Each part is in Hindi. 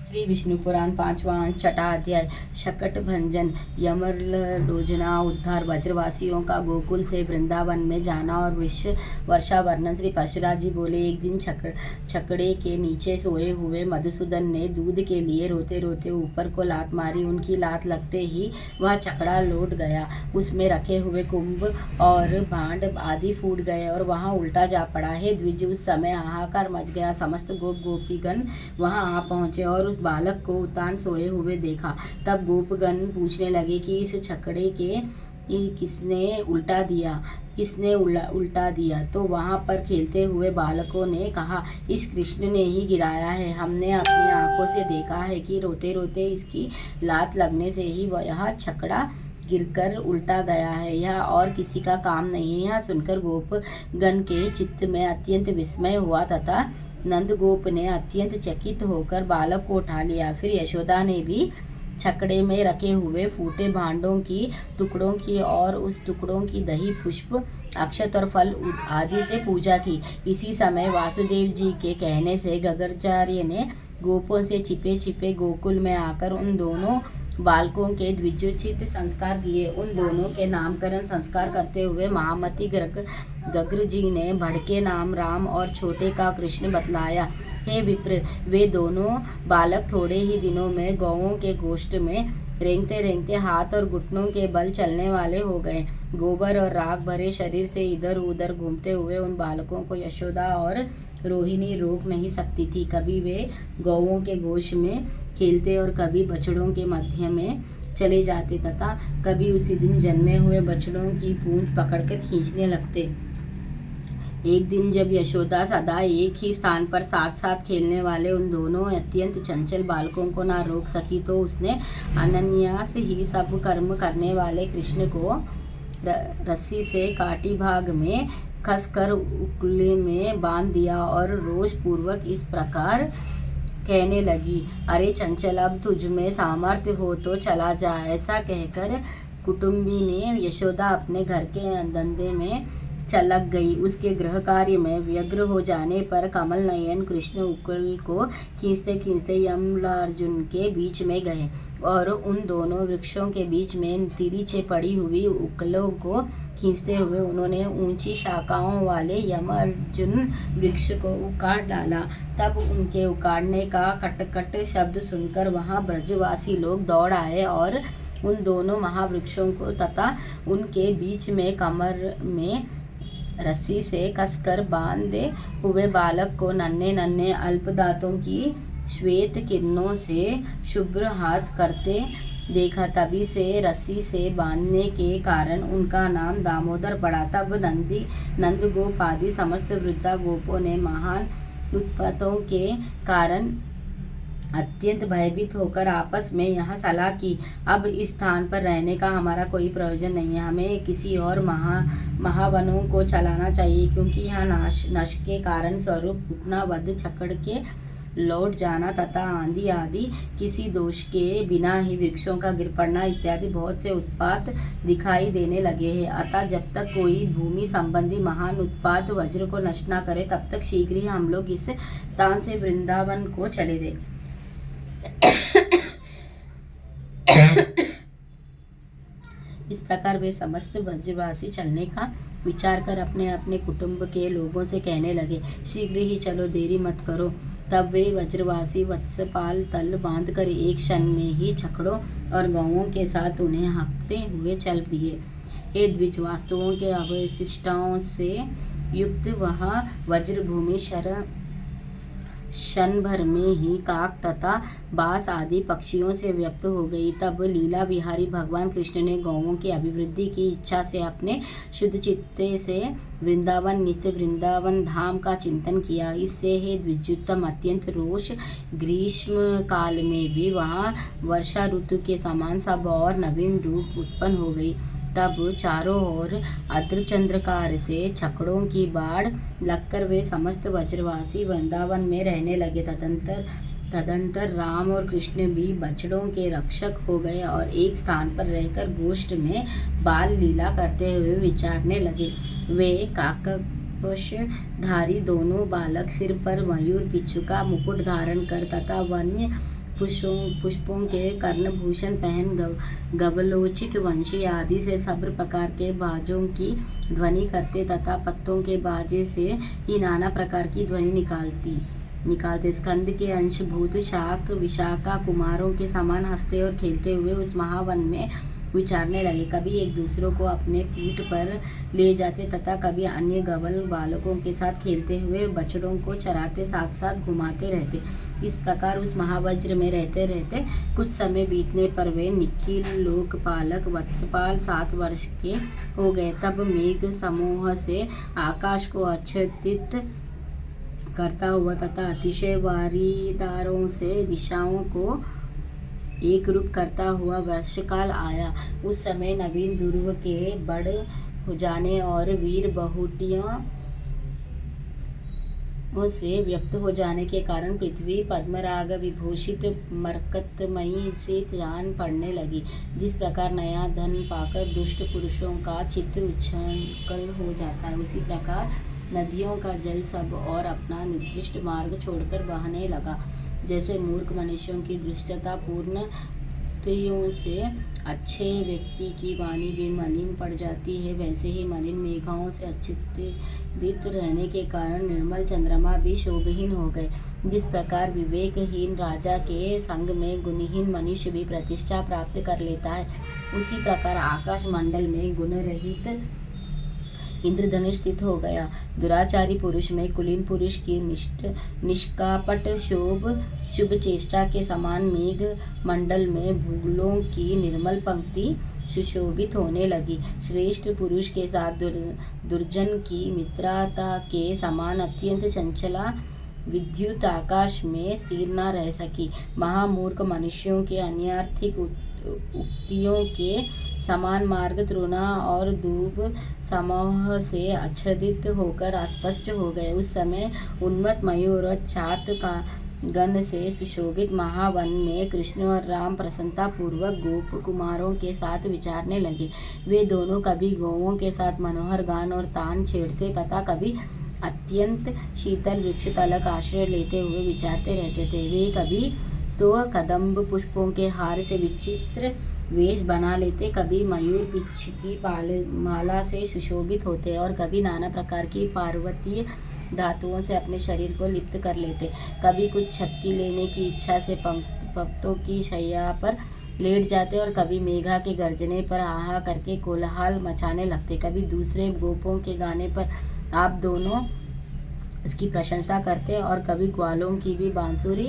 श्री विष्णु पुराण 5वां छठा अध्याय शकट भंजन यमलोचना उद्धार। व्रजवासियों का गोकुल से वृंदावन में जाना और वर्षा वर्णन। श्री परशुराम जी बोले, एक दिन छकड़े के नीचे सोए हुए मधुसूदन ने दूध के लिए रोते रोते ऊपर को लात मारी। उनकी लात लगते ही वह छकड़ा लौट गया। उसमें रखे हुए कुंभ और भांड आदि फूट गए और वहां उल्टा जा पड़ा। हे द्विज, उस समय हाहाकार मच गया। समस्त गोप गोपीगण वहां आ पहुंचे और उस बालक को उतान सोए हुए देखा। तब गोपगण पूछने लगे कि इस छकड़े के किसने उल्टा दिया। तो वहां पर खेलते हुए बालकों ने कहा, इस कृष्ण ने ही गिराया है। हमने अपनी आंखों से देखा है कि रोते रोते इसकी लात लगने से ही यह छकड़ा गिरकर उल्टा गया है। यह और किसी का काम नहीं है। यह सुनकर गोपगण के चित्त में अत्यंत विस्मय हुआ तथा नंदगोप ने अत्यंत चकित होकर बालक को उठा लिया। फिर यशोदा ने भी छकड़े में रखे हुए फूटे भांडों की टुकड़ों की और उस टुकड़ों की दही पुष्प अक्षत और फल आदि से पूजा की। इसी समय वासुदेव जी के कहने से गगराचार्य ने गोपों से छिपे छिपे गोकुल में आकर उन दोनों बालकों के द्विजोचित संस्कार किए। उन दोनों के नामकरण संस्कार करते हुए महामती गगर जी ने बड़के नाम राम और छोटे का कृष्ण बतलाया। हे विप्र, वे दोनों बालक थोड़े ही दिनों में गौओं के गोष्ठ में रेंगते रेंगते हाथ और घुटनों के बल चलने वाले हो गए। गोबर और राख भरे शरीर से इधर उधर घूमते हुए उन बालकों को यशोदा और रोहिणी रोक नहीं सकती थी। कभी वे गौओं के गोश में खेलते और कभी बछड़ों के मध्य में चले जाते तथा कभी उसी दिन जन्मे हुए बछड़ों की पूंछ पकड़कर खींचने लगते। एक दिन जब यशोदा सदा एक ही स्थान पर साथ साथ खेलने वाले उन दोनों अत्यंत चंचल बालकों को ना रोक सकी तो उसने अनायास ही सब कर्म करने वाले कृष्ण को रस्सी से काटी भाग में कसकर उकले में बांध दिया और रोष पूर्वक इस प्रकार कहने लगी, अरे चंचल, अब तुझ में सामर्थ्य हो तो चला जा। ऐसा कहकर कुटुंबी ने यशोदा अपने घर के धंधे में चलक गई। उसके गृह कार्य में व्यग्र हो जाने पर कमल नयन कृष्ण उकल को खींचते खींचते यमलार्जुन के बीच में गए और उन दोनों वृक्षों के बीच में तिरछे पड़ी हुई उकलों को खींचते हुए उन्होंने ऊंची शाखाओं वाले यमलार्जुन वृक्ष को उखाड़ डाला। तब उनके उखाड़ने का कटकट शब्द सुनकर वहां ब्रजवासी लोग दौड़ आए और उन दोनों महावृक्षों को तथा उनके बीच में कमर में रस्सी से कसकर बांधे हुए बालक को नन्हे नन्हे अल्प दांतों की श्वेत किरणों से शुभ्र हास करते देखा। तभी से रस्सी से बांधने के कारण उनका नाम दामोदर पड़ा। तब नंदगोप आदि समस्त वृद्धा गोपों ने महान उत्पातों के कारण अत्यंत भयभीत होकर आपस में यह सलाह की, अब इस स्थान पर रहने का हमारा कोई प्रयोजन नहीं है। हमें किसी और महावनों को चलाना चाहिए, क्योंकि यह नश के कारण स्वरूप उतना वध छकड़ के लौट जाना तथा आंधी आदि किसी दोष के बिना ही वृक्षों का गिर पड़ना इत्यादि बहुत से उत्पात दिखाई देने लगे हैं। अतः जब तक कोई भूमि संबंधी महान उत्पात वज्र को नष्ट न करे तब तक शीघ्र ही हम लोग इस स्थान से वृंदावन को चले दें। इस प्रकार वे समस्त ब्रजवासी चलने का विचार कर अपने अपने कुटुंब के लोगों से कहने लगे, शीघ्र ही चलो, देरी मत करो। तब वे ब्रजवासी वत्सपाल तल बांधकर एक क्षण में ही छकड़ों और गौओं के साथ उन्हें हाँकते हुए चल दिए। हे द्विज, वास्तुओं के अवशिष्टों से युक्त वह वज्रभूमि क्षण भर में ही काक तथा बास आदि पक्षियों से व्याप्त हो गई। तब लीला विहारी भगवान कृष्ण ने गौओं की अभिवृद्धि की इच्छा से अपने शुद्ध चित्ते से नित्य वृंदावन धाम का चिंतन किया। इससे हे द्विजोत्तम, अत्यंत रोष ग्रीष्म काल में भी वहाँ वर्षा ऋतु के समान सब और नवीन रूप उत्पन्न हो गई। तब चारों ओर अर्धचंद्राकार से छकड़ों की बाढ़ लगकर वे समस्त ब्रजवासी वृंदावन में रहने लगे। तदंतर राम और कृष्ण भी बछड़ों के रक्षक हो गए और एक स्थान पर रहकर गोष्ठ में बाल लीला करते हुए विचारने लगे। वे काकपक्षधारी दोनों बालक सिर पर मयूर पिच्छु का मुकुट धारण कर तथा वन्य पुष्पों के कर्णभूषण पहन गवलोचित वंशी आदि से सब प्रकार के बाजों की ध्वनि करते तथा पत्तों के बाजे से ही नाना प्रकार की ध्वनि निकालते स्कंद के अंशभूत शाक विशाखा कुमारों के समान हंसते और खेलते हुए उस महावन में विचारने लगे। कभी एक दूसरों को अपने पीठ पर ले जाते तथा कभी अन्य गवल बालकों के साथ खेलते हुए बछड़ों को चराते साथ साथ घुमाते रहते। इस प्रकार उस महावज्र में रहते रहते कुछ समय बीतने पर वे निखिल लोकपालक वत्सपाल 7 वर्ष के हो गए। तब मेघ समूह से आकाश को आच्छादित करता हुआ तथा अतिशय वारीदारों से दिशाओं को एक रूप करता हुआ वर्षकाल आया। उस समय नवीन ध्रुव के बड़ हो जाने और वीर बहुटियों से व्यक्त हो जाने के कारण पृथ्वी पद्मराग विभूषित मरकतमयी से जान पड़ने लगी। जिस प्रकार नया धन पाकर दुष्ट पुरुषों का चित्त उच्छृंखल हो जाता है, उसी प्रकार नदियों का जल सब और अपना निर्दिष्ट मार्ग छोड़कर बहने लगा। जैसे मूर्ख मनुष्यों की दुष्टता पूर्ण से अच्छे व्यक्ति की वाणी भी मलिन पड़ जाती है, वैसे ही मलिन मेघों से आच्छादित रहने के कारण निर्मल चंद्रमा भी शोभहीन हो गए। जिस प्रकार विवेकहीन राजा के संग में गुणहीन मनुष्य भी प्रतिष्ठा प्राप्त कर लेता है, उसी प्रकार आकाश मंडल में गुण रहित इंद्रधनुष स्थित हो गया। दुराचारी पुरुष में कुलीन पुरुष की निष्कापट शुभ चेष्टा के समान मेघ मंडल में भूलों की निर्मल पंक्ति सुशोभित होने लगी। श्रेष्ठ पुरुष के साथ दुर्जन की मित्रता के समान अत्यंत चंचला विद्युत आकाश में स्थिर न रह सकी। महामूर्ख मनुष्यों के अनर्थक उक्तियों के समान मार्ग तृणा और दूब समूह से आच्छादित होकर अस्पष्ट हो गए। उस समय उन्मत्त मयूर और छात का गण से सुशोभित महावन में कृष्ण और राम प्रसन्नता पूर्वक गोप कुमारों के साथ विचारने लगे। वे दोनों कभी गौओं के साथ मनोहर गान और तान छेड़ते तथा कभी अत्यंत शीतल वृक्ष तलक आश्रय लेते हुए विचारते रहते थे। वे कभी तो कदम्ब पुष्पों के हार से विचित्र वेश बना लेते, कभी मयूर पिच्छ की माला से सुशोभित होते और कभी नाना प्रकार की पार्वतीय धातुओं से अपने शरीर को लिप्त कर लेते। कभी कुछ झपकी लेने की इच्छा से पत्तों की शैया पर लेट जाते और कभी मेघा के गर्जने पर आहा करके कोलाहल मचाने लगते। कभी दूसरे गोपों के गाने पर आप दोनों इसकी प्रशंसा करते और कभी ग्वालों की भी बांसुरी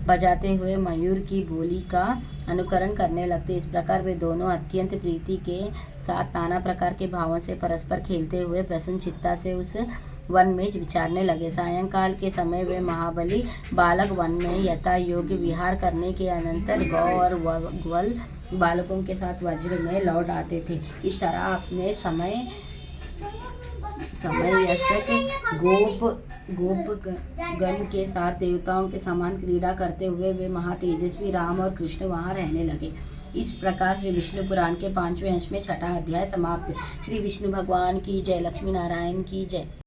बजाते हुए मयूर की बोली का अनुकरण करने लगते। इस प्रकार वे दोनों अत्यंत प्रीति के साथ नाना प्रकार के भावों से परस्पर खेलते हुए प्रसन्न चित्ता से उस वन में विचारने लगे। सायंकाल के समय वे महाबली बालक वन में यथा योग्य विहार करने के अनंतर गौ और ग्वल बालकों के साथ वज्र में लौट आते थे। इस तरह अपने समय यशक गोप गण के साथ देवताओं के समान क्रीड़ा करते हुए वे महातेजस्वी राम और कृष्ण वहां रहने लगे। इस प्रकार श्री विष्णु पुराण के 5वें अंश में 6ठा अध्याय समाप्त। श्री विष्णु भगवान की जय। लक्ष्मी नारायण की जय।